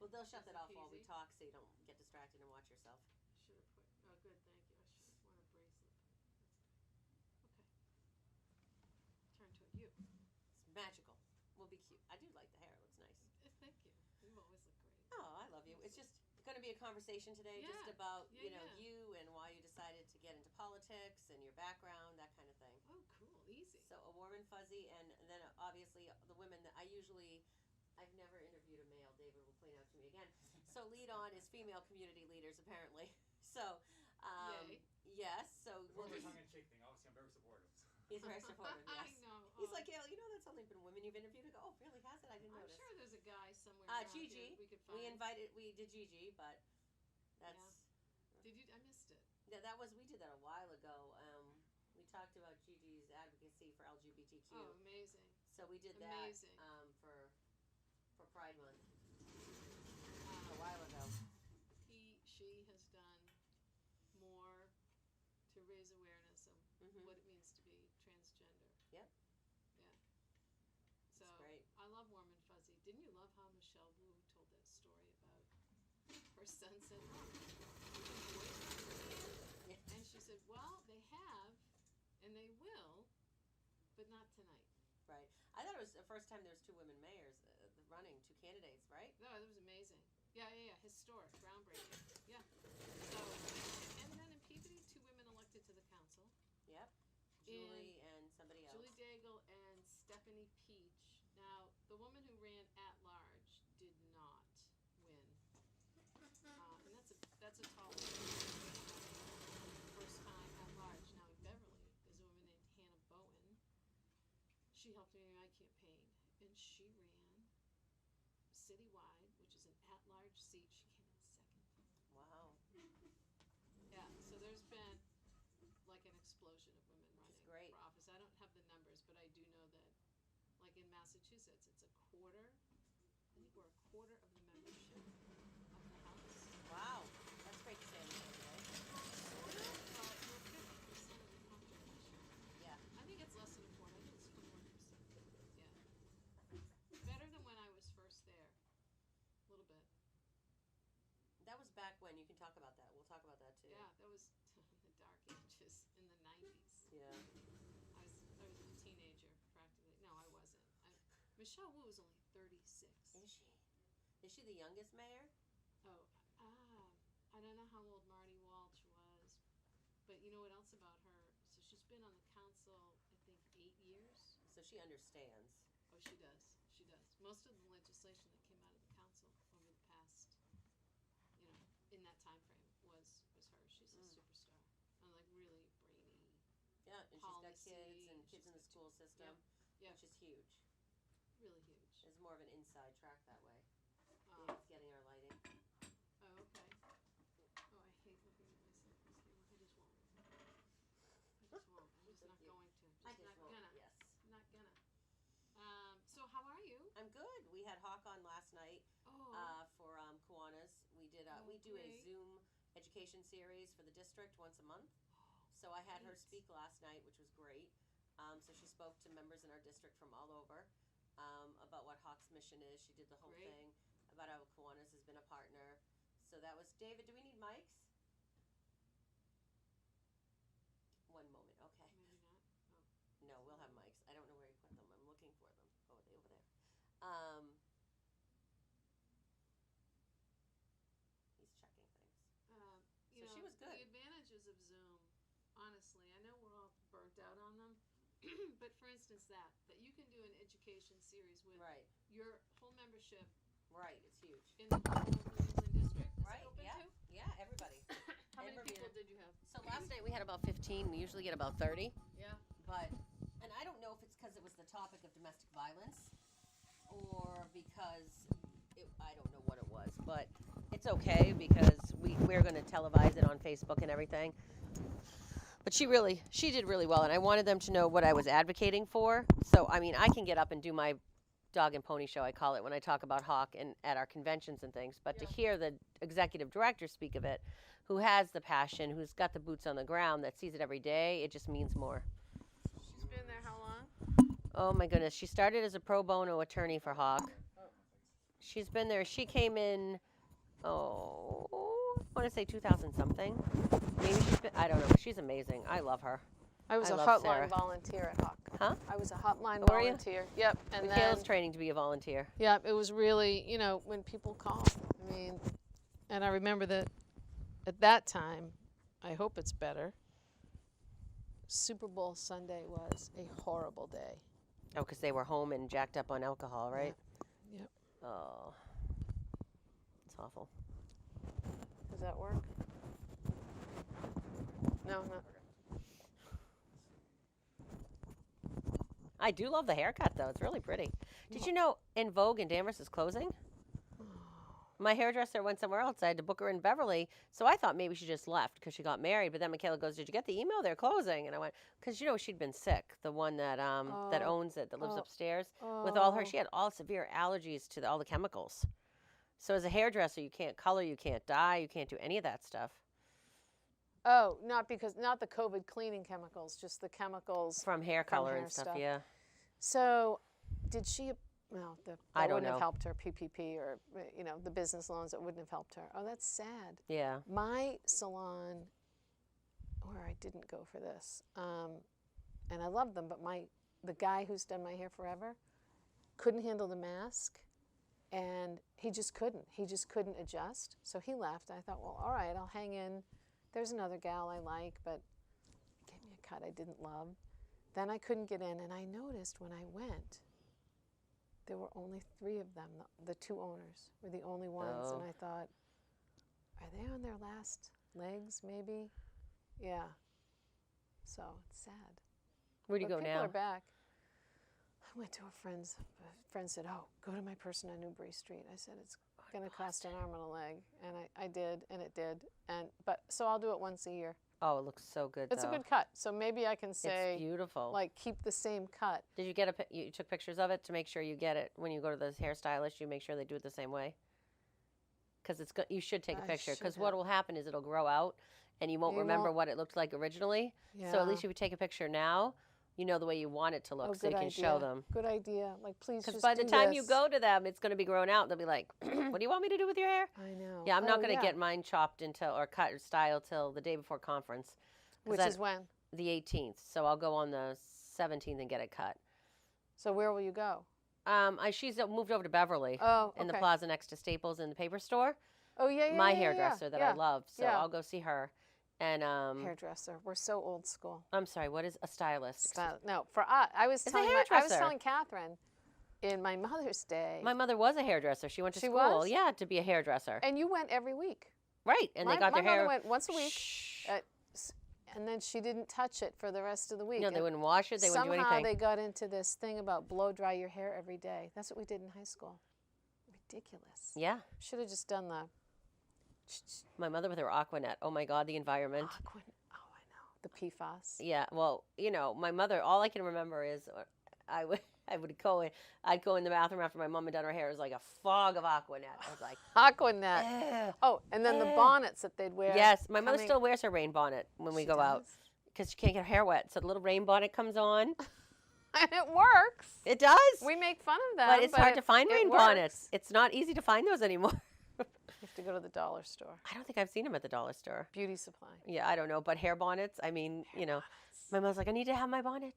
Well, they'll shut that Easy off while we peasy. talk so you don't get distracted and watch yourself. Should have put. Oh, good. Thank you. I should have worn a bracelet. That's okay. Turn to you. It's magical. We'll be cute. I do like the hair. It looks nice. Thank you. You always look great. Oh, I love you. It's just going to be a conversation today just Yeah. about, Yeah, yeah. you and why you decided to get into politics and your background, that kind of thing. Oh, cool. Easy. So a warm and fuzzy, and then obviously the women that I've never interviewed a male. David will point out to me again. So lead on is female community leaders, apparently. So, Yay. yes. So It's we'll more of a just, tongue-in-cheek thing. Obviously, I'm very supportive. he's very supportive. I Yes. know. He's Oh. like, Gail, that's only been women you've interviewed. I go, oh, really? Has it? I didn't I'm notice. sure there's a guy somewhere around Gigi. here we could find. We did Gigi, but that's. Did you? I missed it. Yeah, we did that a while ago. We talked about Gigi's advocacy for LGBTQ. Oh, amazing. So we did Amazing. that for Pride Month a while ago. She has done more to raise awareness of Mhm. what it means to be transgender. Yep. Yeah. So It's great. I love Warm and Fuzzy. Didn't you love how Michelle Wu told that story about her son said, Yeah. and she said, well, they have, and they will, but not tonight. Right. I thought it was the first time there's two women mayors running, two candidates, right? No, that was amazing. Yeah. Historic, groundbreaking. Yeah. So, and then in Peabody, two women elected to the council. Yep. Julie and somebody else. Julie Daigle and Stephanie Peach. Now, the woman who ran at large did not win. And that's a tall first time at large. Now in Beverly, there's a woman named Hannah Bowen. She helped me in my campaign, and she ran citywide, which is an at-large seat. She came in second. Wow. Yeah, so there's been like an explosion of women running great. for office. I don't have the numbers, but I do know that, like in Massachusetts, it's a quarter. I think we're a quarter of the membership of the House. Wow. That's great to say in the same way. Sort of, but we're 50% of the population. Yeah. I think it's less than a quarter. I think it's 21%. Yeah. Better than when I was first there. A little bit. That was back when. You can talk about that. We'll talk about that too. Yeah, that was the dark ages in the 90s. Yeah. I was a teenager practically. No, I wasn't. Michelle Wu was only 36. Is she? Is she the youngest mayor? Oh, I don't know how old Marty Walsh was, but you know what else about her? So she's been on the council, I think, 8 years. So she understands. Oh, she does. She does. Most of the legislation that came out of the council over the past, in that time frame was her. She's a superstar. And like really brainy. Yeah, and Policy, she's got kids and kids she's in the got school system, Yep. which is huge. Really huge. It's more of an inside track that way. Um, David's getting our lighting. Oh, okay. Oh, I hate looking at myself. I just won't. I'm just not going to. Just not gonna. Yes. I'm not gonna. So how are you? I'm good. We had Hawk on last night for Kiwanis. We did. We do a great. Zoom education series for the district once a month. So I had her Great. speak last night, which was great. So she spoke to members in our district from all over about what Hawk's mission is. She did the whole Great. thing about how Kiwanis has been a partner. So that was David. Do we need mics? One moment. Okay. Maybe not. Oh. No, we'll have mics. I don't know where he put them. I'm looking for them. Oh, are they over there? He's checking things. You So know, she was good. The advantages of Zoom, honestly, I know we're all burnt out on them, but for instance, that you can do an education series with Right. your whole membership Right. It's huge. in the whole New England district. Is Right. it open Yeah. to? Yeah. Everybody. How many And people Bermuda. did you have? So last night we had about 15. We usually get about 30. Yeah. But, and I don't know if it's because it was the topic of domestic violence or because I don't know what it was, but it's okay because we're going to televise it on Facebook and everything. But she did really well, and I wanted them to know what I was advocating for. So, I mean, I can get up and do my dog and pony show, I call it, when I talk about Hawk and at our conventions and things. But to hear the executive director speak of it, who has the passion, who's got the boots on the ground, that sees it every day, it just means more. She's been there how long? Oh my goodness, she started as a pro bono attorney for Hawk. She's been there. She came in, oh, I want to say 2000 something. Maybe she's been, I don't know. She's amazing. I love her. I was I a love hotline Sarah. volunteer at Huck. Huh? I was a hotline Were you? volunteer. Yep. And Michaela's then, training to be a volunteer. yeah, it was really, you know, when people call. I mean, and I remember that at that time, I hope it's better, Super Bowl Sunday was a horrible day. Oh, because they were home and jacked up on alcohol, right? Yep. Oh, it's awful. Does that work? No, not. I do love the haircut, though. It's really pretty. Did you know In Vogue in Danvers is closing? My hairdresser went somewhere else. I had to book her in Beverly, so I thought maybe she just left because she got married. But then Michaela goes, "Did you get the email? They're closing." And I went, because you know she'd been sick. The one that that owns it, that lives upstairs, with all her, she had all severe allergies to all the chemicals. So as a hairdresser, you can't color, you can't dye, you can't do any of that stuff. Oh, not the COVID cleaning chemicals, just the chemicals From hair from color hair and stuff, stuff. yeah. So, did she? Well, that I don't wouldn't have know. helped her. PPP or you know the business loans that wouldn't have helped her. Oh, that's sad. Yeah. My salon, where I didn't go for this, and I love them, but the guy who's done my hair forever couldn't handle the mask, and he just couldn't. He just couldn't adjust. So he left. I thought, well, all right, I'll hang in. There's another gal I like, but gave me a cut I didn't love. Then I couldn't get in, and I noticed when I went, there were only 3 of them. The 2 owners were the only ones, and I thought, are they on their last legs, maybe? Yeah. So it's sad. Where do you But go people now? are back. I went to a friend's. A friend said, "Oh, go to my person on Newbury Street." I said, "It's going to cost an arm and a leg," and I did, and it did. So I'll do it once a year. Oh, it looks so good, It's though. a good cut, so maybe I can say, It's beautiful. like, keep the same cut. Did you get you took pictures of it to make sure you get it when you go to the hairstylist? You make sure they do it the same way. Because you should take a I picture. should Because have. what will happen is it'll grow out, and you won't remember what it looked like originally. Yeah. So at least if you take a picture now, you know the way you want it to look, so you can show them. Good idea. Like, please Because just by the do time this. you go to them, it's going to be grown out. They'll be like, "What do you want me to do with your hair?" I know. Yeah, I'm not going to yeah. get mine chopped or cut or styled till the day before conference. Which is when? The 18th. So I'll go on the 17th and get it cut. So where will you go? She's moved over to Beverly. Oh, okay. In the plaza next to Staples in the paper store. Oh, yeah. My hairdresser that I love. So yeah. I'll go see her. And Hairdresser. We're so old school. I'm sorry, what is a stylist? No, for us, I was It's a telling hairdresser. Catherine in my Mother's Day. My mother was a hairdresser. She went to She school. was? Yeah, to be a hairdresser. And you went every week. Right. And they got my their hair. mother went once a week. Shh. And then she didn't touch it for the rest of the week. No, they wouldn't wash it. They wouldn't do Somehow anything. they got into this thing about blow dry your hair every day. That's what we did in high school. Ridiculous. Yeah. Should have just done the My mother with her Aquanet. Oh my God, the environment. oh, I know. The PFAS. Yeah. Well, my mother. All I can remember is I'd go in the bathroom after my mom had done her hair. It was like a fog of Aquanet. I was like, Aquanet. "Ugh." Oh, and then the bonnets that they'd wear. Yes, my mother coming- still wears her rain bonnet when we She go out does? because she can't get her hair wet. So the little rain bonnet comes on. And it works. It does. We make fun of them. but it's hard to find it rain works. bonnets. It's not easy to find those anymore. You have to go to the dollar store. I don't think I've seen them at the dollar store. Beauty supply. Yeah, I don't know. But hair bonnets, I mean, my mom's like, I need to have my bonnet.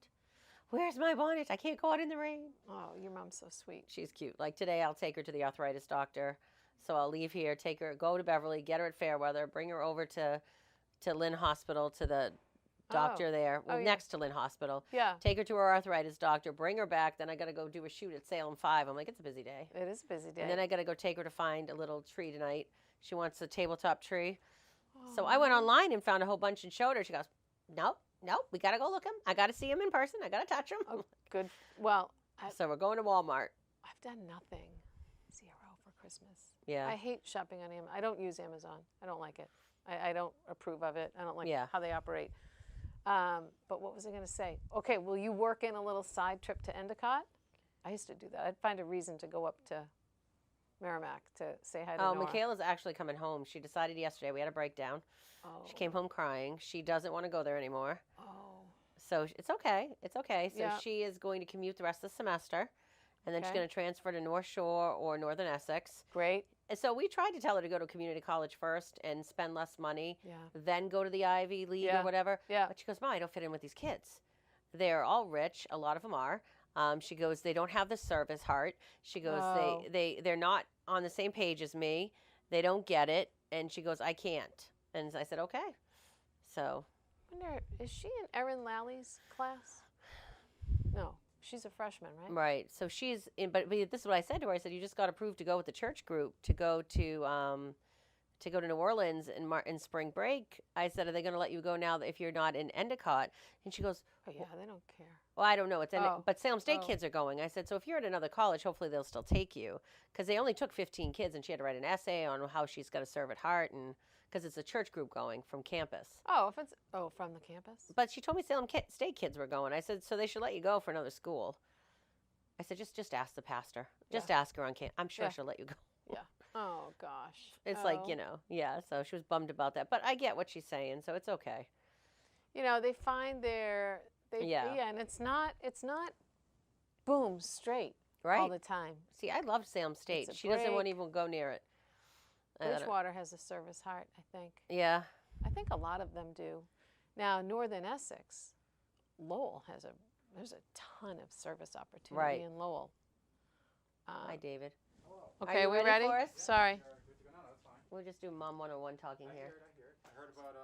Where's my bonnet? I can't go out in the rain. Oh, your mom's so sweet. She's cute. Like today, I'll take her to the arthritis doctor. So I'll leave here, take her, go to Beverly, get her at Fairweather, bring her over to Lynn Hospital, to the doctor there, Oh, yeah. next to Lynn Hospital. Yeah, Take her to her arthritis doctor, bring her back. Then I got to go do a shoot at Salem 5. I'm like, it's a busy day. it is a busy day. And then I got to go take her to find a little tree tonight. She wants a tabletop tree. So I went online and found a whole bunch and showed her. She goes, nope, we got to go look him. I got to see him in person. I got to touch him. Oh, good. Well, So we're going to Walmart. I've done nothing. 0 for Christmas. Yeah. I hate shopping on Amazon. I don't use Amazon. I don't like it. I don't approve of it. I don't like Yeah. how they operate. But what was I going to say? Okay, will you work in a little side trip to Endicott? I used to do that. I'd find a reason to go up to Merrimack to say hi to Oh, Nora. Michaela's actually coming home. She decided yesterday. We had a breakdown. Oh. She came home crying. She doesn't want to go there anymore. Oh. So it's okay. It's okay. So Yeah. she is going to commute the rest of the semester. and then she's Okay. going to transfer to North Shore or Northern Essex. Great. And so we tried to tell her to go to community college first and spend less money, Yeah. then go to the Ivy League Yeah. or whatever. Yeah. But she goes, Mom, I don't fit in with these kids. They're all rich. A lot of them are. She goes, they don't have the service heart. She goes, Oh. they're not on the same page as me. They don't get it. And she goes, I can't. And I said, okay. So. I wonder, is she in Erin Lally's class? No, she's a freshman, right? Right. So she's in, but this is what I said to her. I said, you just got approved to go with the church group to go to New Orleans in spring break. I said, are they going to let you go now if you're not in Endicott? And she goes, Oh yeah, they don't care. well, I don't know. Oh. But Salem State Oh. kids are going. I said, so if you're at another college, hopefully they'll still take you, because they only took 15 kids, and she had to write an essay on how she's got to serve at heart, and because it's a church group going from campus. Oh, if it's from the campus. But she told me Salem State kids were going. I said, so they should let you go for another school. I said, just ask the pastor. Just ask her on campus. I'm sure Yeah. she'll let you go. Yeah. Oh gosh. It's Oh. like, yeah. So she was bummed about that, but I get what she's saying, so it's okay. They find and it's not boom straight Right. all the time. See, I love Salem State. It's a She doesn't want to break. even go near it. I don't know. Bridgewater has a service heart, I think. Yeah. I think a lot of them do. Now, Northern Essex, Lowell there's a ton of service opportunity Right. in Lowell. Hi, David. Okay, you we ready ready? for us? Sorry. No, that's fine. We'll just do Mom 101 talking I here. hear it. I heard about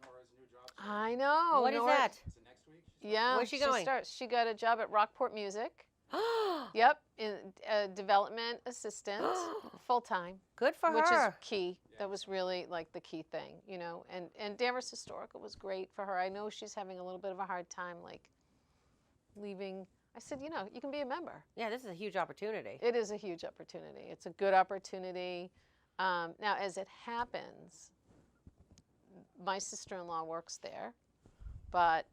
Nora's new job. I know. What is that? Is it next week? Yeah. Where's she going? She got a job at Rockport Music. Yep, in development assistant, full time, Good for which her. is key. That was really like the key thing, And Danvers Historical was great for her. I know she's having a little bit of a hard time, like leaving. I said, you can be a member. Yeah, this is a huge opportunity. It is a huge opportunity. It's a good opportunity. Now, as it happens, my sister-in-law works there, but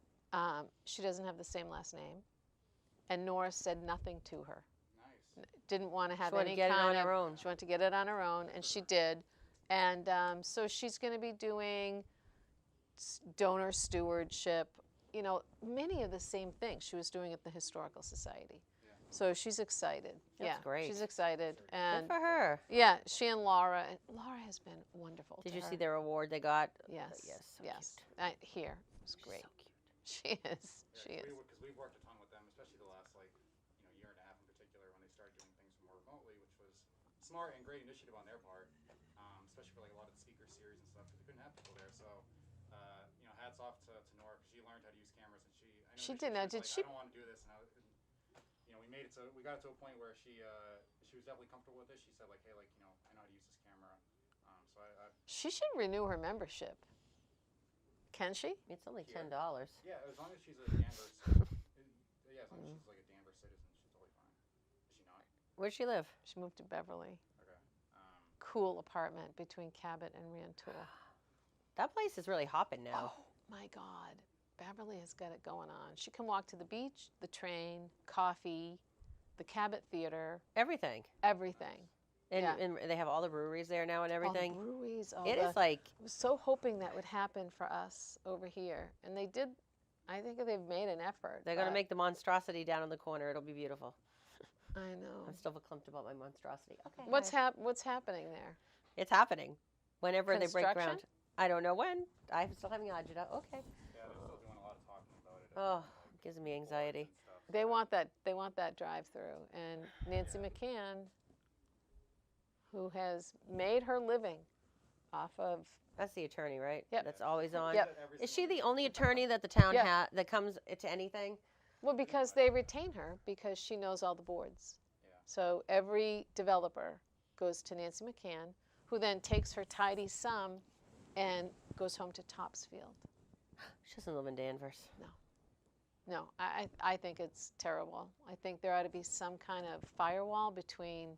she doesn't have the same last name. And Nora said nothing to her. Nice. Didn't want to have wanted to any get it kind on of. her own. She wanted to get it on her own, and she did. And so she's going to be doing donor stewardship. Many of the same things she was doing at the Historical Society. Yeah. So she's excited. That's great. She's excited. Good And for her. yeah, she and Laura has been wonderful. Did to you her. see their award they got? Yes. Yes. So Yes. cute. Here. It was She's great. so cute. She is. She is. Because we've worked a ton with them, especially the last year and a half in particular when they started doing things more remotely, which was smart and great initiative on their part, especially for a lot of the speaker series and stuff because they couldn't have people there. So, hats off to Nora because she learned how to use cameras and she. I know She that did. Now, was did like, she- I don't want to do this, and we made it so we got it to a point where she was definitely comfortable with it. She said hey, I know how to use this camera. So I She should renew her membership. Can she? It's only Here. $10. yeah, as long as she's a Danvers. As long as she's like a Danvers citizen, she's totally fine. Is she not? Where'd she live? She moved to Beverly. Okay. Cool apartment between Cabot and Rantoul. That place is really hopping now. Oh my God. Beverly has got it going on. She can walk to the beach, the train, coffee, the Cabot Theater, Everything. everything. And, Yeah. and they have all the breweries there now and everything. All the breweries, It is like, I was so hoping that would happen for us over here. And they did. I think they've made an effort. they're going to but make the monstrosity down in the corner. It'll be beautiful. I know. I'm still verklempt about my monstrosity. Okay. What's hi. what's happening there? It's happening. Whenever they break Construction? ground. I don't know when. I'm still having agita. Okay. Yeah, they're still doing a lot of talking about it. Oh, gives me anxiety. And stuff. They want that drive-through. And Nancy McCann, who has made her living off of That's the attorney, right? Yep. That's always on. Yep. Is she the only attorney that the town Yeah. that comes to anything? Well, because they retain her because she knows all the boards. Yeah. So every developer goes to Nancy McCann, who then takes her tidy sum and goes home to Topsfield. She doesn't live in Danvers. No, I think it's terrible. I think there ought to be some kind of firewall between,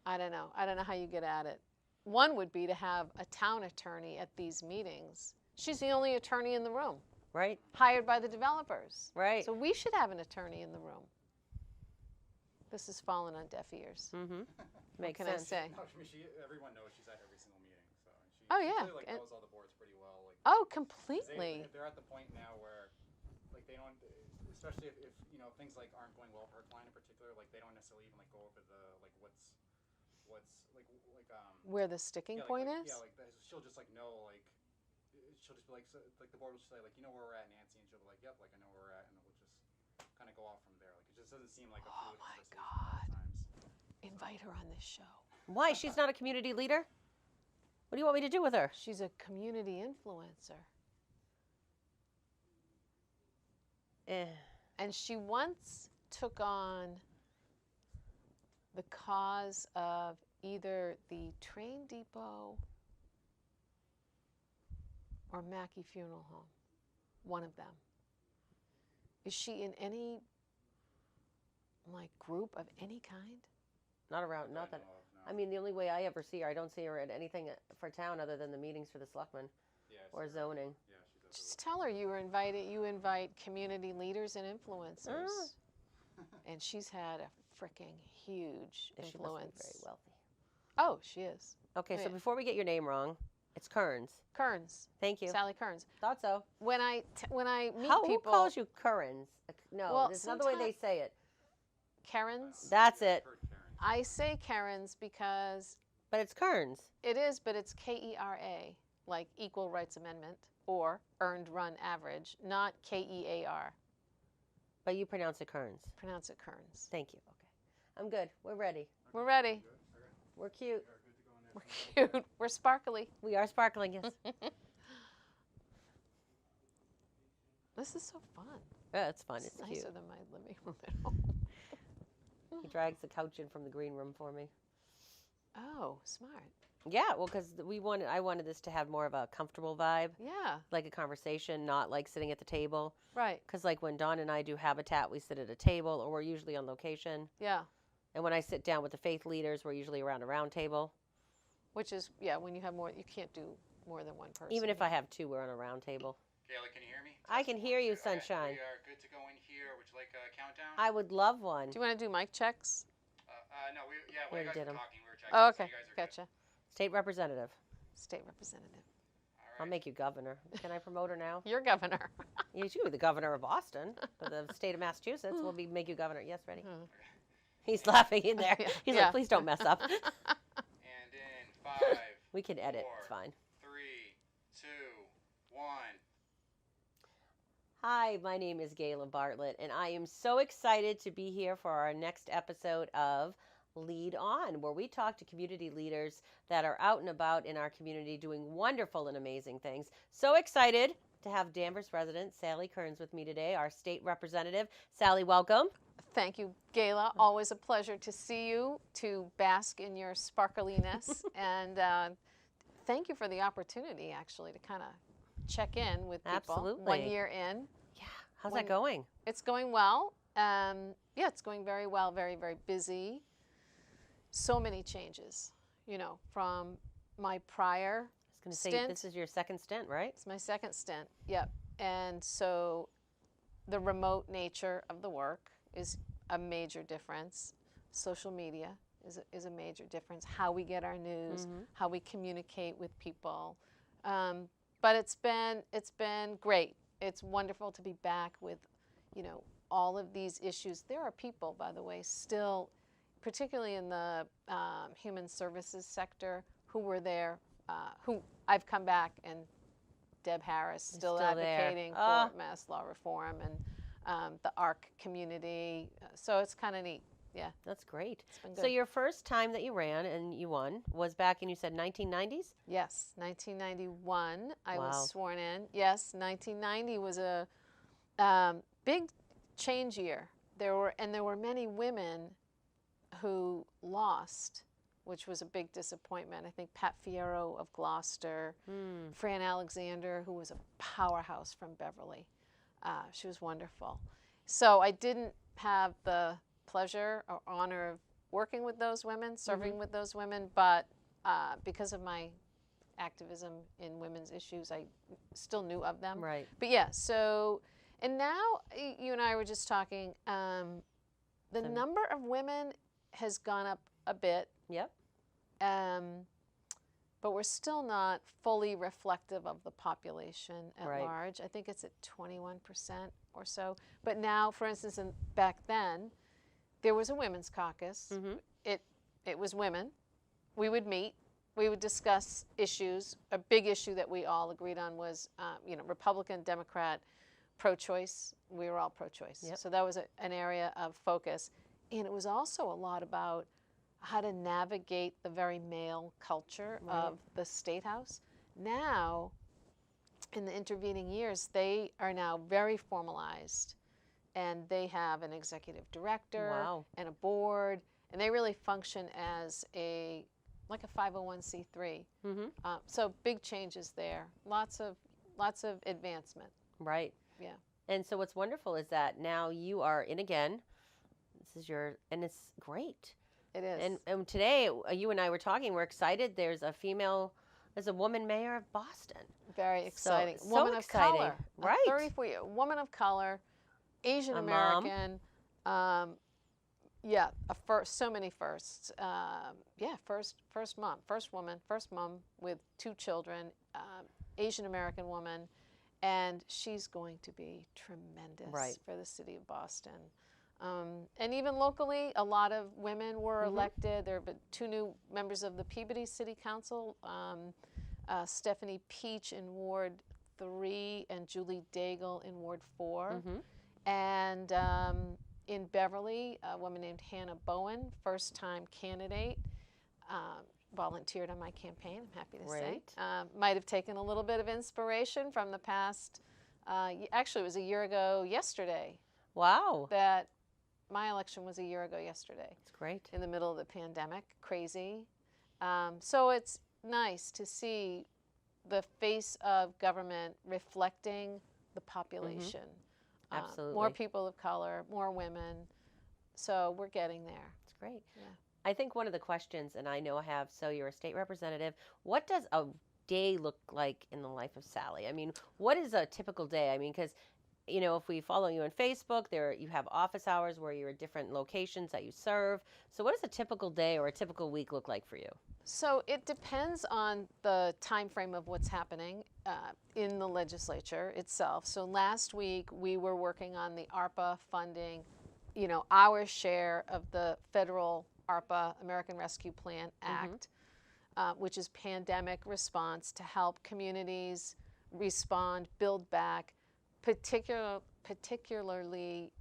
I don't know how you get at it. One would be to have a town attorney at these meetings. She's the only attorney in the room, Right? hired by the developers. Right. So we should have an attorney in the room. This has fallen on deaf ears. Mm-hmm. What Makes can sense. I say? No, everyone knows she's at every single meeting. So she, Oh, she yeah, clearly, and- knows all the boards pretty well. Oh, 'cause completely. they're at the point now where they don't, especially if things aren't going well for her client in particular, they don't necessarily even like go over the like what's Where the sticking point is? Yeah, like she'll just like know like she'll just be like so, like the board will just say like you know where we're at, Nancy, and she'll be like yep, like I know where we're at, and then we'll just kind of go off from there. Like it just doesn't seem like a fluid conversation a lot of times. Invite her on this show. Why? She's not a community leader? What do you want me to do with her? She's a community influencer. And she once took on the cause of either the train depot or Mackey Funeral Home. One of them. Is she in any like group of any kind? Not around, not that. I mean, the only way I ever see her, I don't see her at anything for town other than the meetings for the selectmen or zoning. Yeah, she does. Just tell her you invite community leaders and influencers. And she's had a freaking huge She must be influence. very wealthy. Oh, she is. Okay, Oh, so yeah. before we get your name wrong, it's Kerans. Kerns. Thank you. Sally Kerns. Thought so. When I meet Who people, calls you Kerans? No, Well, there's another way they say it. Kerns. That's it. I say Kerns because But it's Kerns. it is, but it's KERA, like Equal Rights Amendment or Earned Run Average, not KEAR. But you pronounce it Kerns. Pronounce it Kerns. Thank you. Okay. I'm good. We're ready. We're ready. We're cute. We're cute. We're sparkly. We are sparkling, yes. This is so fun. Yeah, it's fun. It's It's nicer cute. than my living room at home. He drags the couch in from the green room for me. Oh, smart. Yeah, well, because I wanted this to have more of a comfortable vibe, Yeah, like a conversation, not like sitting at the table. right. Because like when Dawn and I do Habitat, we sit at a table, or we're usually on location. Yeah, And when I sit down with the faith leaders, we're usually around a round table. which is, when you have more, you can't do more than one person. Even if I have two, we're on a round table. Kayla, can you hear me? I can hear you, Okay, sunshine. we are good to go in here. Would you like a countdown? I would love one. Do you want to do mic checks? No, We while you already guys did were 'em. talking, we were checking. Oh, so okay. you guys are good. Gotcha. State representative. State representative. All I'll right. make you governor. Can I promote her now? You're governor. You should be the governor of Boston, but the state of Massachusetts will make you governor. Yes, ready? He's laughing in there. Yeah, He's yeah. like, please don't mess up. And in 5, We can edit. It's 4, fine. 3, 2, 1. Hi, my name is Gayla Bartlett, and I am so excited to be here for our next episode of Lead On, where we talk to community leaders that are out and about in our community doing wonderful and amazing things. So excited to have Danvers resident Sally Kerns with me today, our state representative. Sally, welcome. Thank you, Gayla. Always a pleasure to see you, to bask in your sparkliness. And thank you for the opportunity, actually, to kind of check in with people. Absolutely. 1 year in. Yeah, how's that going? It's going well. Yeah, it's going very well, very, very busy. So many changes, from my prior I was going to say, stint. this is your second stint, right? It's my second stint, yep. And so the remote nature of the work is a major difference. Social media is a major difference. How we get our news, how we communicate with people. But it's been great. It's wonderful to be back with, all of these issues. There are people, by the way, still, particularly in the human services sector, who were there, who I've come back, and Deb Harris still still there. advocating for mass law reform, and the ARC community. So it's kind of neat. Yeah, That's great. it's been So good. your first time that you ran and you won was back in, you said, 1990s? Yes, 1991, I Wow. was sworn in. Yes, 1990 was a big change year. There were many women who lost, which was a big disappointment. I think Pat Fierro of Gloucester, Fran Alexander, who was a powerhouse from Beverly. She was wonderful. So I didn't have the pleasure or honor of working with those women, serving with those women, but because of my activism in women's issues, I still knew of them. Right. But yeah, so, and now you and I were just talking, the number of women has gone up a bit, Yep. but we're still not fully reflective of the population at Right. large. I think it's at 21% or so. But now, for instance, back then, there was a women's caucus. Mm-hmm. It was women. We would meet. We would discuss issues. A big issue that we all agreed on was, Republican, Democrat, pro-choice. We were all pro-choice. Yep. So that was an area of focus. And it was also a lot about how to navigate the very male culture Right. of the State House. Now, in the intervening years, they are now very formalized, and they have an executive director Wow. and a board, and they really function as like a 501c3. Mm-hmm. So big changes there. Lots of advancement. Right. Yeah. And so what's wonderful is that now you are in again. This is and it's great. It is. And today, you and I were talking. We're excited. There's a woman mayor of Boston. Very exciting. So Woman of exciting. color. Right. 34-year woman of color, Asian A mom. American. So many firsts. First mom, first woman, first mom with 2 children, Asian American woman, and she's going to be tremendous Right. for the city of Boston. And even locally, a lot of women were elected. There have been 2 new members of the Peabody City Council, Stephanie Peach in Ward 3 and Julie Daigle in Ward 4. Mm-hmm. And in Beverly, a woman named Hannah Bowen, first-time candidate, volunteered on my campaign, I'm happy to say. Great. Might have taken a little bit of inspiration from the past. Actually, it was a year ago yesterday Wow. that my election was a year ago yesterday, That's great. in the middle of the pandemic. Crazy. So it's nice to see the face of government reflecting the population. Absolutely. More people of color, more women. So we're getting there. It's great. Yeah. I think one of the questions, and I know I have, so you're a state representative. What does a day look like in the life of Sally? I mean, what is a typical day? I mean, because, if we follow you on Facebook, you have office hours where you're at different locations that you serve. So what does a typical day or a typical week look like for you? So it depends on the time frame of what's happening in the legislature itself. So last week we were working on the ARPA funding, our share of the federal ARPA, American Rescue Plan Act, which is pandemic response to help communities respond, build back, particularly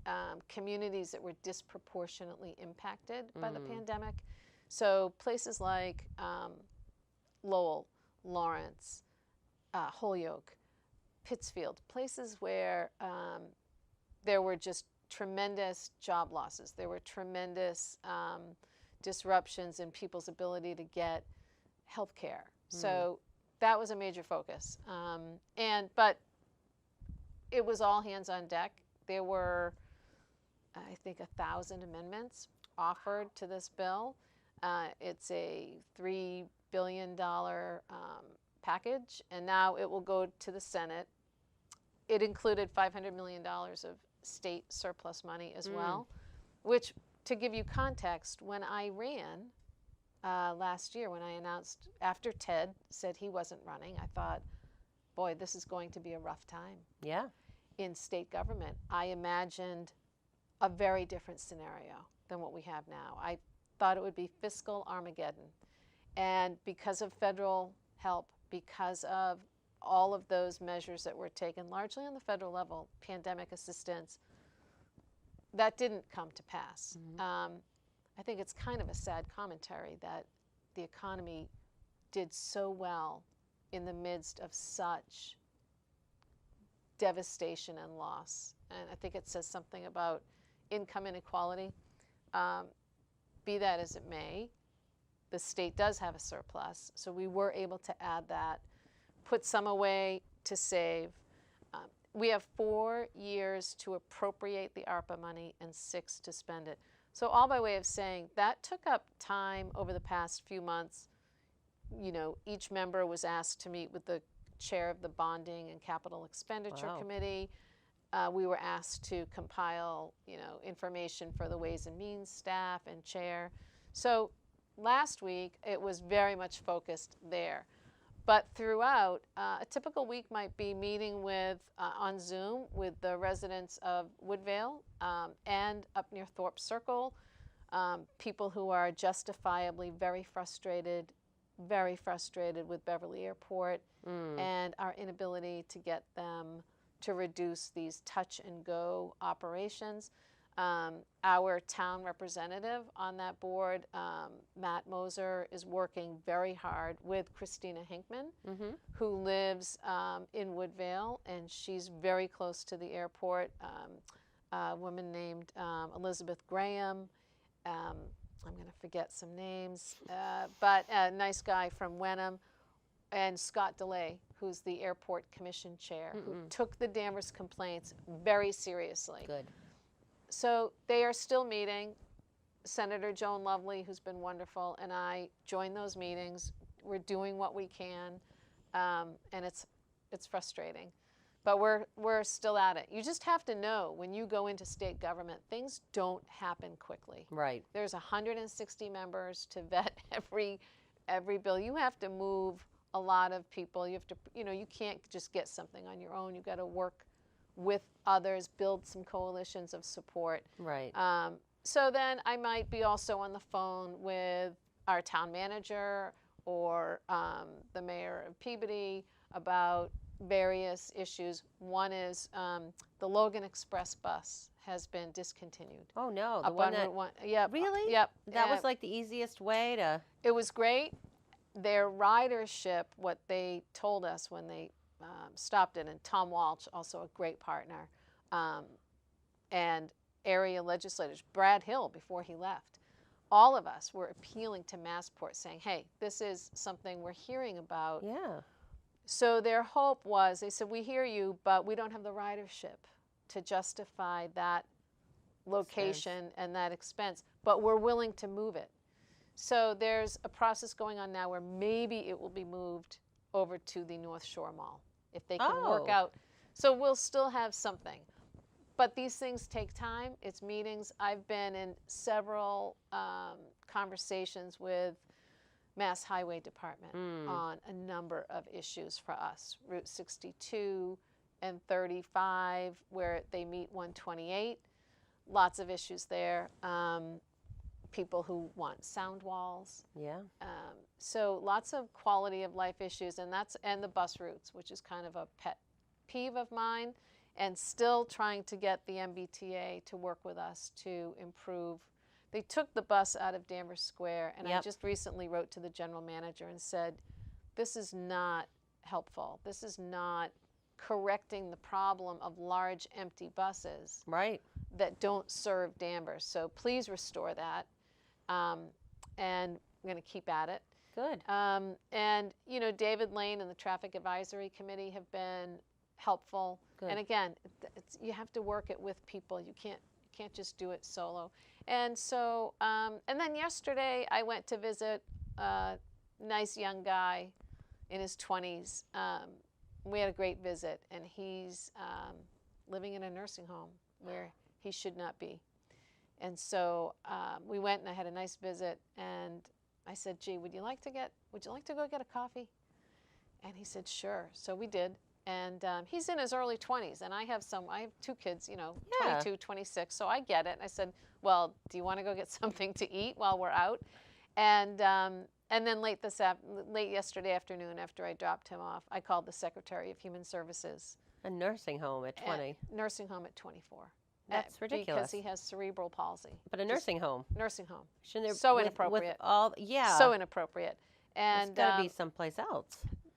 communities that were disproportionately impacted by the pandemic. So places like Lowell, Lawrence, Holyoke, Pittsfield, places where there were just tremendous job losses. There were tremendous disruptions in people's ability to get health care. So that was a major focus. But it was all hands on deck. There were, I think, 1,000 amendments offered to this bill. It's a $3 billion package, and now it will go to the Senate. It included $500 million of state surplus money as well, which, to give you context, when I ran last year, when I announced, after Ted said he wasn't running, I thought, boy, this is going to be a rough time. Yeah. In state government. I imagined a very different scenario than what we have now. I thought it would be fiscal Armageddon. And because of federal help, because of all of those measures that were taken, largely on the federal level, pandemic assistance, that didn't come to pass. I think it's kind of a sad commentary that the economy did so well in the midst of such devastation and loss. And I think it says something about income inequality. Be that as it may, the state does have a surplus, so we were able to add that, put some away to save. We have 4 years to appropriate the ARPA money and 6 to spend it. So all by way of saying that took up time over the past few months. Each member was asked to meet with the chair of the Bonding and Capital Expenditure Committee. We were asked to compile, information for the Ways and Means staff and chair. So last week, it was very much focused there. But throughout, a typical week might be meeting with, on Zoom with the residents of Woodvale and up near Thorpe Circle, people who are justifiably very frustrated with Beverly Airport and our inability to get them to reduce these touch and go operations. Our town representative on that board, Matt Moser, is working very hard with Christina Hinkman, who lives in Woodvale, and she's very close to the airport. A woman named Elizabeth Graham. I'm going to forget some names, but a nice guy from Wenham, and Scott DeLay, who's the airport commission chair, who took the Danvers complaints very seriously. Good. So they are still meeting. Senator Joan Lovely, who's been wonderful, and I join those meetings. We're doing what we can, and it's frustrating. But we're still at it. You just have to know when you go into state government, things don't happen quickly. Right. There's 160 members to vet every bill. You have to move a lot of people. You have to, you can't just get something on your own. You've got to work with others, build some coalitions of support. Right. So then I might be also on the phone with our town manager or the mayor of Peabody about various issues. One is the Logan Express bus has been discontinued. Oh no, the Up one on that Route 1. Yep. really? Yep. That was like the easiest way to. It was great. Their ridership, what they told us when they stopped it, and Tom Walsh, also a great partner, and area legislators, Brad Hill, before he left, all of us were appealing to Massport, saying, hey, this is something we're hearing about. Yeah. So their hope was, they said, we hear you, but we don't have the ridership to justify that location and that expense, but we're willing to move it. So there's a process going on now where maybe it will be moved over to the North Shore Mall, if they can work out. So we'll still have something. But these things take time. It's meetings. I've been in several conversations with Mass Highway Department on a number of issues for us. Route 62 and 35, where they meet 128. Lots of issues there. People who want sound walls. Yeah. So lots of quality of life issues, and the bus routes, which is kind of a pet peeve of mine, and still trying to get the MBTA to work with us to improve. They took the bus out of Danvers Square, and I just recently wrote to the general manager and said, this is not helpful. This is not correcting the problem of large empty buses that don't serve Danvers. So please restore that. And we're going to keep at it. Good. And, David Lane and the Traffic Advisory Committee have been helpful. Good. And again, you have to work it with people. You can't just do it solo. And so, and then yesterday I went to visit a nice young guy in his 20s. We had a great visit, and he's living in a nursing home where he should not be. And so we went, and I had a nice visit, and I said, gee, would you like to go get a coffee? And he said, sure. So we did. And he's in his early 20s, and I have two kids, 22, 26, so I get it. And I said, well, do you want to go get something to eat while we're out? And then late yesterday afternoon, after I dropped him off, I called the Secretary of Human Services. A nursing home at 20. Nursing home at 24. That's ridiculous. Because he has cerebral palsy. But a nursing home. Nursing home. Shouldn't there, So with inappropriate. So inappropriate. And it's got to be someplace else.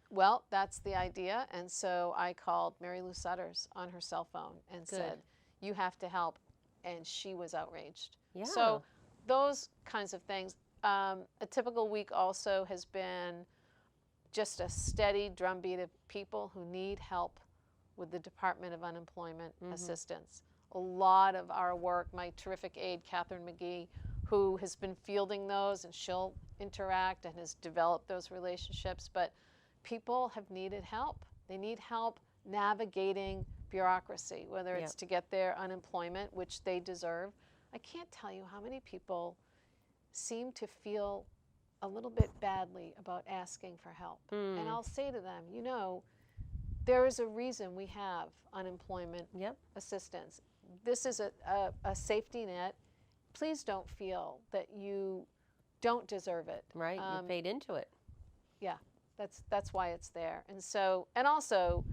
Well, that's the idea. And so I called Mary Lou Sutters on her cell phone and said, you have to help. And she was outraged. Yeah. So those kinds of things. A typical week also has been just a steady drumbeat of people who need help with the Department of Unemployment Assistance. A lot of our work, my terrific aide, Catherine McGee, who has been fielding those, and she'll interact and has developed those relationships, but people have needed help. They need help navigating bureaucracy, whether it's to get their unemployment, which they deserve. I can't tell you how many people seem to feel a little bit badly about asking for help. And I'll say to them, there is a reason we have unemployment assistance. This is a safety net. please don't feel that you don't deserve it. Right, you paid into it. Yeah, that's why it's there. And so, and also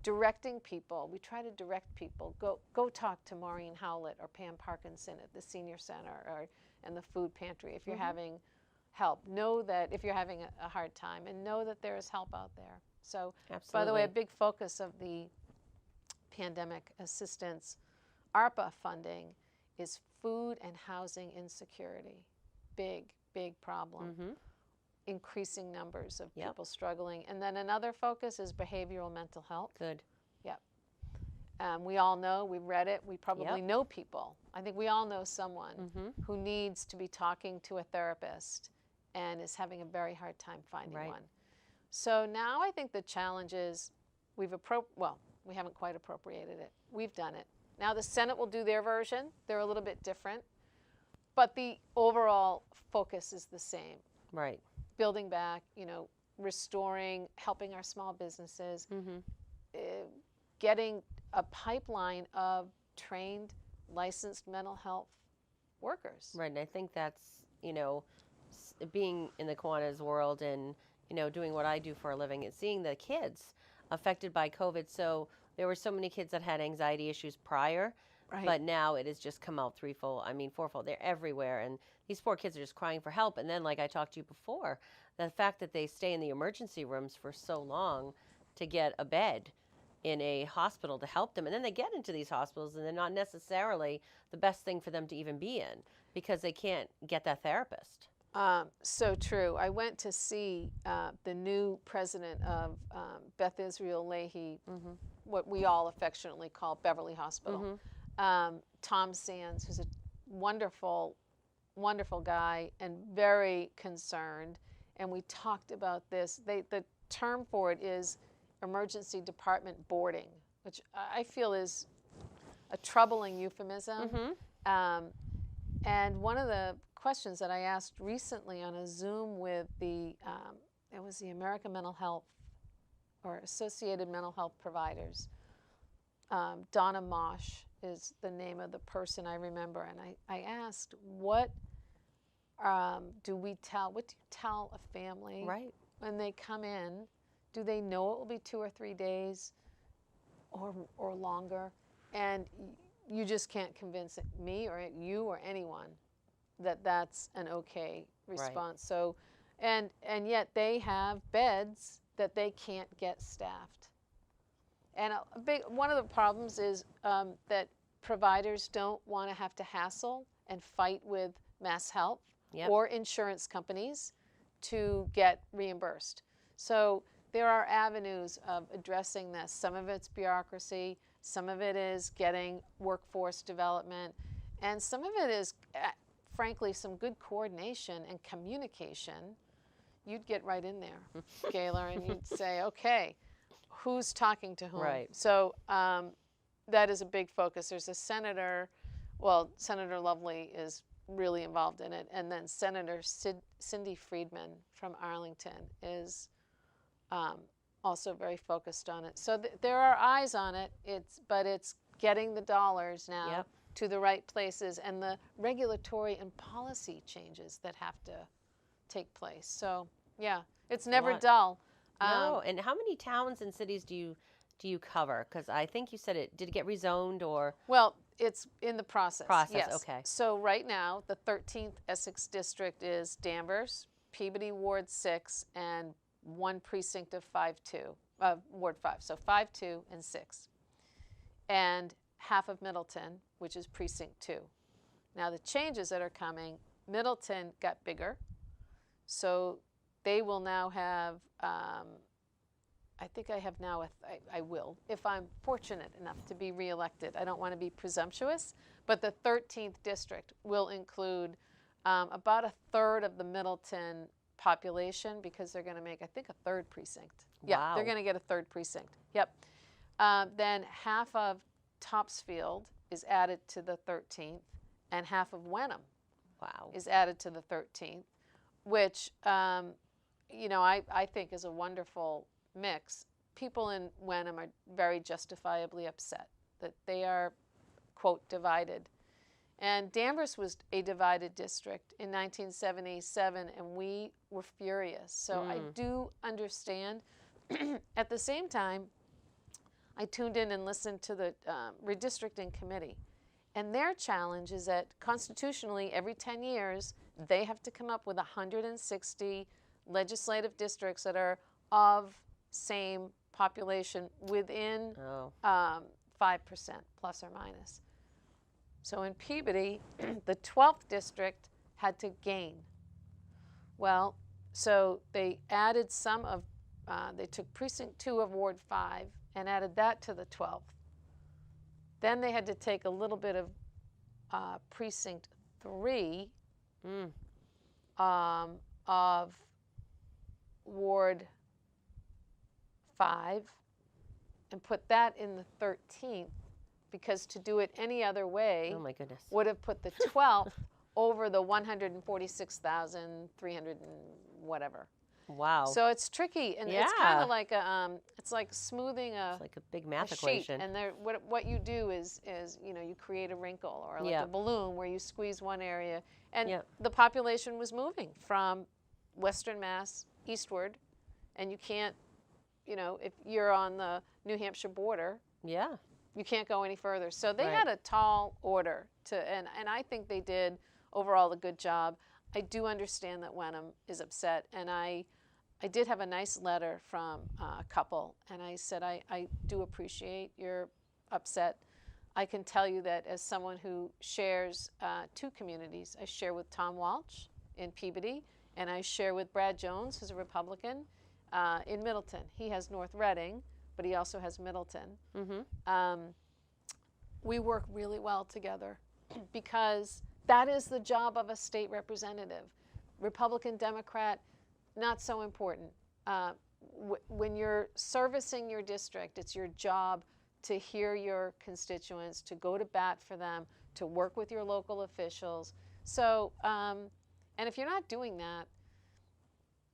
directing people. We try to direct people. Go talk to Maureen Howlett or Pam Parkinson at the senior center or in the food pantry if you're having help. Know that if you're having a hard time, and know that there is help out there. So, Absolutely. by the way, a big focus of the pandemic assistance ARPA funding is food and housing insecurity. Big problem. Increasing numbers of people struggling. And then another focus is behavioral mental health. Good. Yep. We all know, we've read it, we probably know people. I think we all know someone who needs to be talking to a therapist and is having a very hard time finding one. So now I think the challenge is we haven't quite appropriated it. We've done it. Now the Senate will do their version. They're a little bit different. But the overall focus is the same. Right. Building back, restoring, helping our small businesses, getting a pipeline of trained, licensed mental health workers. Right, and I think that's, being in the Kiwanis world and, doing what I do for a living and seeing the kids affected by COVID. So there were so many kids that had anxiety issues prior, but now it has just come out fourfold. They're everywhere, and these poor kids are just crying for help. And then, like I talked to you before, the fact that they stay in the emergency rooms for so long to get a bed in a hospital to help them. And then they get into these hospitals, and they're not necessarily the best thing for them to even be in because they can't get that therapist. So true. I went to see the new president of Beth Israel Lahey, what we all affectionately call Beverly Hospital. Tom Sands, who's a wonderful, wonderful guy and very concerned. And we talked about this. The term for it is emergency department boarding, which I feel is a troubling euphemism. And one of the questions that I asked recently on a Zoom with it was the American Mental Health or Associated Mental Health Providers. Donna Mosh is the name of the person I remember. And I asked, what do you tell a family when they come in? Do they know it will be 2 or 3 days or longer? And you just can't convince me or you or anyone that that's an okay response. So, and yet they have beds that they can't get staffed. And one of the problems is that providers don't want to have to hassle and fight with Mass Health or insurance companies to get reimbursed. So there are avenues of addressing this. Some of it's bureaucracy, some of it is getting workforce development, and some of it is, frankly, some good coordination and communication. You'd get right in there, Gaylor, and you'd say, okay, who's talking to whom? Right. So that is a big focus. There's a senator, Senator Lovely is really involved in it, and then Senator Cindy Friedman from Arlington is also very focused on it. So there are eyes on it, but it's getting the dollars now to the right places and the regulatory and policy changes that have to take place. So yeah, it's never dull. No, and how many towns and cities do you cover? Because I think you said did it get rezoned or? Well, it's in the process. Yes. Okay. So right now, the 13th Essex District is Danvers, Peabody Ward 6, and one precinct of Ward 5. So 5, 2, and 6. And half of Middleton, which is precinct 2. Now the changes that are coming, Middleton got bigger. So they will now have, I think I have now, I will, if I'm fortunate enough to be reelected. I don't want to be presumptuous, but the 13th district will include about a third of the Middleton population because they're going to make, I think, a third precinct. Yeah, they're going to get a third precinct. Yep. Then half of Topsfield is added to the 13th, and half of Wenham is added to the 13th, which, I think is a wonderful mix. People in Wenham are very justifiably upset that they are, quote, divided. And Danvers was a divided district in 1977, and we were furious. So I do understand. At the same time, I tuned in and listened to the redistricting committee. And their challenge is that constitutionally, every 10 years, they have to come up with 160 legislative districts that are of same population within 5% plus or minus. So in Peabody, the 12th district had to gain. Well, so they added some of, they took precinct 2 of Ward 5 and added that to the 12th. Then they had to take a little bit of precinct 3 of Ward 5 and put that in the 13th, because to do it any other way Oh my goodness. would have put the 12th over the 146,300 and whatever. Wow. So it's tricky, and it's kind of like a, it's like smoothing a, it's like a big math sheet. equation. And there, what you do is you know, you create a wrinkle or like a balloon where you squeeze one area, and the population was moving from Western Mass eastward, and you can't, you know, if you're on the New Hampshire border, you can't go any further. So they had a tall order to, and I think they did overall a good job. I do understand that Wenham is upset, and I did have a nice letter from a couple, and I said, I do appreciate your upset. I can tell you that as someone who shares 2 communities, I share with Tom Walsh in Peabody, and I share with Brad Jones, who's a Republican, in Middleton. He has North Reading, but he also has Middleton. We work really well together because that is the job of a state representative. Republican, Democrat, not so important. When you're servicing your district, it's your job to hear your constituents, to go to bat for them, to work with your local officials. So, and if you're not doing that,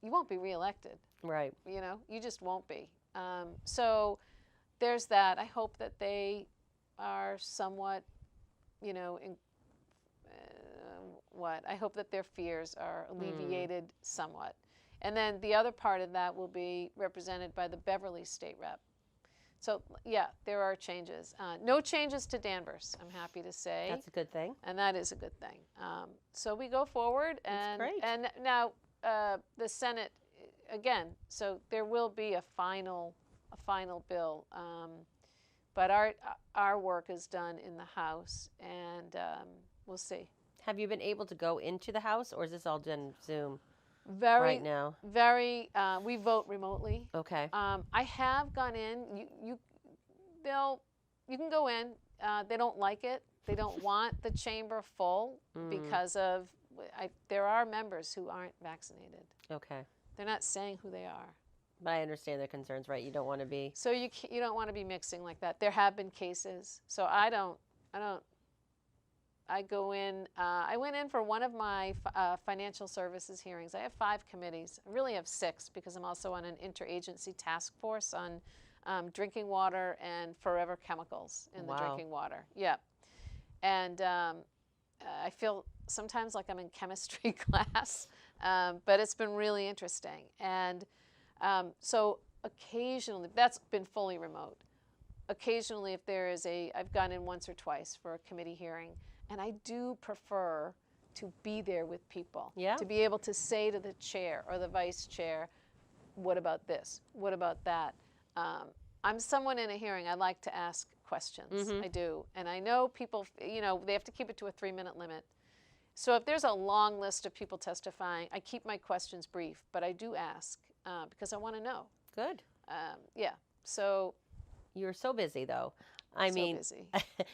you won't be reelected. Right. You know, you just won't be. So there's that. I hope that they are somewhat, you know, I hope that their fears are alleviated somewhat. And then the other part of that will be represented by the Beverly State Rep. So, yeah, there are changes. No changes to Danvers, I'm happy to say. That's a good thing. And that is a good thing. So we go forward. And, That's great. and now the Senate, again, so there will be a final bill. But our work is done in the House, and we'll see. Have you been able to go into the House, or is this all done Zoom Very, right now? we vote remotely. Okay. I have gone in. You can go in. They don't like it. They don't want the chamber full because of there are members who aren't vaccinated. Okay. They're not saying who they are. But I understand their concerns, right? You don't want to be. So you don't want to be mixing like that. There have been cases. So I go in. I went in for one of my financial services hearings. I have 5 committees. I really have 6 because I'm also on an interagency task force on drinking water and forever chemicals in the drinking water. Yeah. And I feel sometimes like I'm in chemistry class, but it's been really interesting. And so occasionally, that's been fully remote. Occasionally, if there is I've gone in once or twice for a committee hearing, and I do prefer to be there with people. To be able to say to the chair or the vice chair, what about this? What about that? I'm someone in a hearing, I like to ask questions. I do. And I know people, you know, they have to keep it to a 3-minute limit. So if there's a long list of people testifying, I keep my questions brief, but I do ask because I want to know. Good. Yeah. So you're so busy, though. I mean, busy.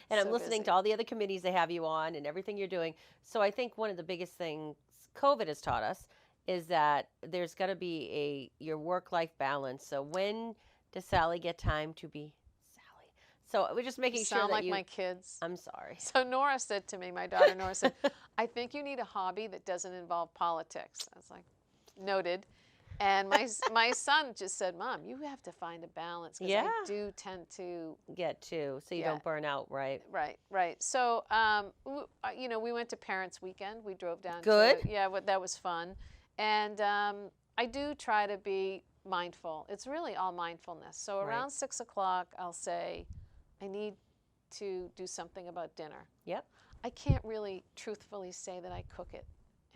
And I'm listening to all the other committees they have you on and everything you're doing. So I think one of the biggest things COVID has taught us is that there's got to be your work-life balance. So when does Sally get time to be Sally? So we're just making sure that like my kids. I'm sorry. So Nora said to me, my daughter Nora said, I think you need a hobby that doesn't involve politics. I was like, noted. And my son just said, "Mom, you have to find a balance because Yeah. I do tend to Get two, so you Yeah. don't burn out, right? Right. So, we went to Parents' Weekend. We drove down Good. to, that was fun. And I do try to be mindful. It's really all mindfulness. So Right. around 6 o'clock, I'll say, I need to do something about dinner. Yep. I can't really truthfully say that I cook it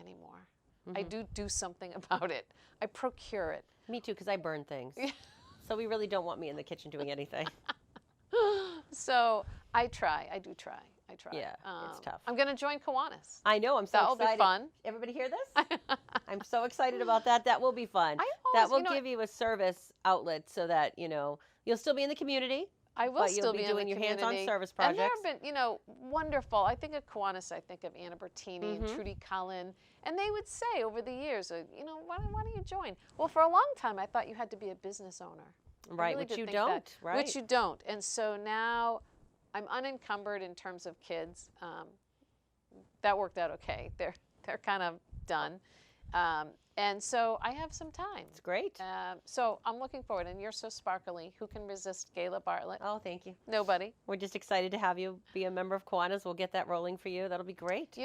anymore. I do something about it. I procure it. Me too, because I burn things. So we really don't want me in the kitchen doing anything. So I try. I do try. I try. Yeah, it's tough. I'm going to join Kiwanis. I know, I'm so That will excited. be fun. Everybody hear this? I'm so excited about that. That will be fun. I That always- will give you a service outlet so that, you'll still be in the community. I will But still you'll be in doing the your hands-on community. service And there projects. have been, wonderful. I think of Kiwanis, I think of Anna Bertini and Trudy Cullen. And they would say over the years, why don't you join? Well, for a long time, I thought you had to be a business owner. I Right, really which did you think that. don't, right? Which you don't. And so now I'm unencumbered in terms of kids. That worked out okay. They're kind of done. And so I have some time. It's great. So I'm looking forward. And you're so sparkly. Who can resist Gayla Bartlett? Oh, thank you. Nobody. We're just excited to have you be a member of Kiwanis. We'll get that rolling for you. That'll be great.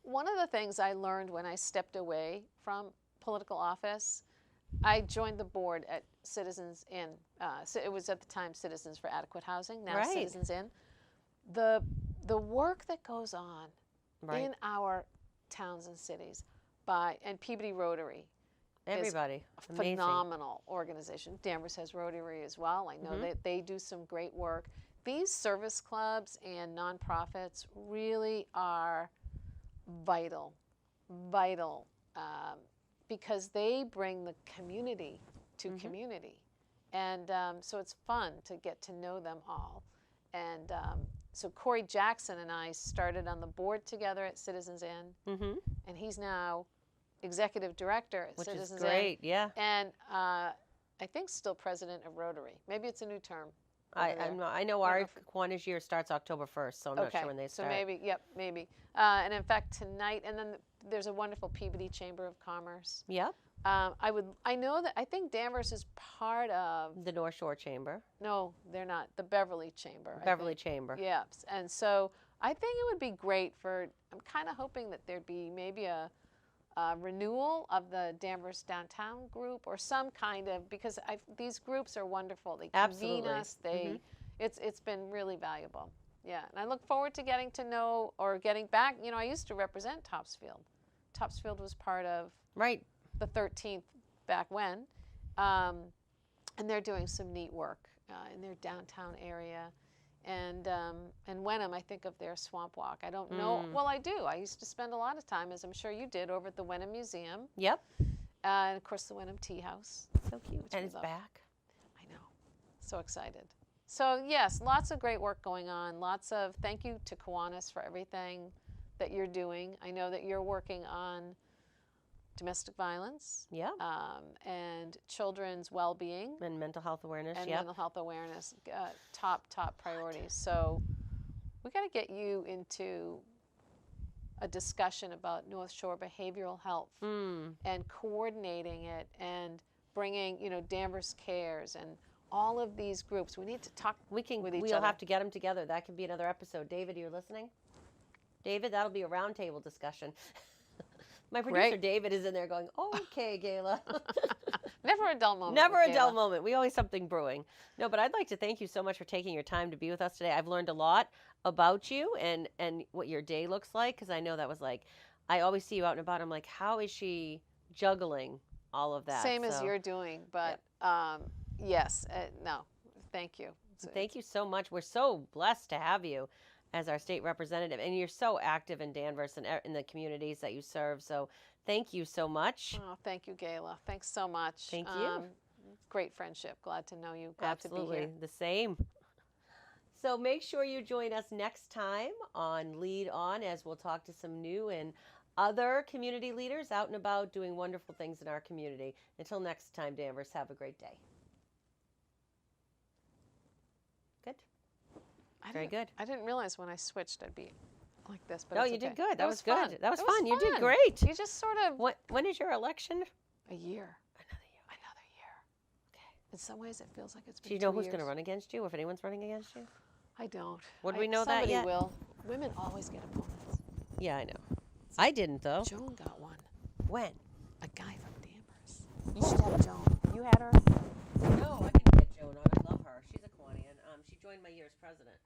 One of the things I learned when I stepped away from political office, I joined the board at Citizens Inn. So it was at the time Citizens for Adequate Housing, now Right. Citizens Inn. The work that goes on Right. in our towns and cities and Peabody Rotary, Everybody. a Amazing. phenomenal organization. Danvers has Rotary as well. I know that they do some great work. These service clubs and nonprofits really are vital, because they bring the community to community. And so it's fun to get to know them all. And so Corey Jackson and I started on the board together at Citizens Inn, and he's now executive director at Which is Citizens great, Inn. yeah. And I think still president of Rotary. Maybe it's a new term. over there. I know our Kiwanis year starts October 1st, so I'm not sure when they start. So maybe. And in fact, tonight, and then there's a wonderful Peabody Chamber of Commerce. Yep. I think Danvers is part of, The North Shore Chamber. no, they're not, the Beverly Chamber. I Beverly think. Chamber. Yes. And so I think it would be great I'm kind of hoping that there'd be maybe a renewal of the Danvers Downtown group or some kind of, because these groups are wonderful. They convene Absolutely. us. It's been really valuable. Yeah, and I look forward to getting to know or getting back. I used to represent Topsfield. Topsfield was part of Right. the 13th back when, and they're doing some neat work in their downtown area. And Wenham, I think of their Swamp Walk. I don't know. Well, I do. I used to spend a lot of time, as I'm sure you did, over at the Wenham Museum. Yep. And, of course, the Wenham Tea House. So cute. Which And we it's love. back. I know. So excited. So, yes, lots of great work going on. Lots of thank you to Kiwanis for everything that you're doing. I know that you're working on domestic violence Yep. and children's well-being And mental health awareness. and Yep. mental health awareness, top priorities. So we got to get you into a discussion about North Shore behavioral health and coordinating it and bringing, Danvers Cares and all of these groups. We need to talk with each We'll other. have to get them together. That could be another episode. David, you're listening? David, that'll be a roundtable discussion. My producer, Great. David, is in there going, okay, Gayla. Never a dull moment. Never with a dull Gayla. moment. We always something brewing. No, but I'd like to thank you so much for taking your time to be with us today. I've learned a lot about you and what your day looks like, because I know that was like, I always see you out and about. I'm like, how is she juggling all of that? Same as So, you're doing, but yes, no, thank you. Thank you so much. We're so blessed to have you as our state representative, and you're so active in Danvers and in the communities that you serve. So thank you so much. Oh, thank you, Gayla. Thanks so much. Thank you. Great friendship. Glad to know you. Glad Absolutely, to be here. the same. So make sure you join us next time on Lead On, as we'll talk to some new and other community leaders out and about doing wonderful things in our community. Until next time, Danvers, have a great day. Good. Very good. I didn't realize when I switched I'd be like this, but No, it's you okay. did good. That was fun. good. That was It fun. You did great. You just sort of When is your election? A year. Another year. Another year. Okay. In some ways, it feels like it's been Do you know 2 who's years. going to run against you, if anyone's running against you? I don't. Would we know that somebody yet? will. Women always get opponents. Yeah, I know. I didn't, though. Joan got one. When? A guy from Danvers. You should have Joan. You had her? No, I can get Joan on. I love her. She's a Kiwanian. She joined my year as president.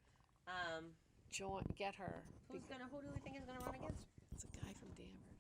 Joan, get her. Who do we think is gonna run against her? It's a guy from Danvers.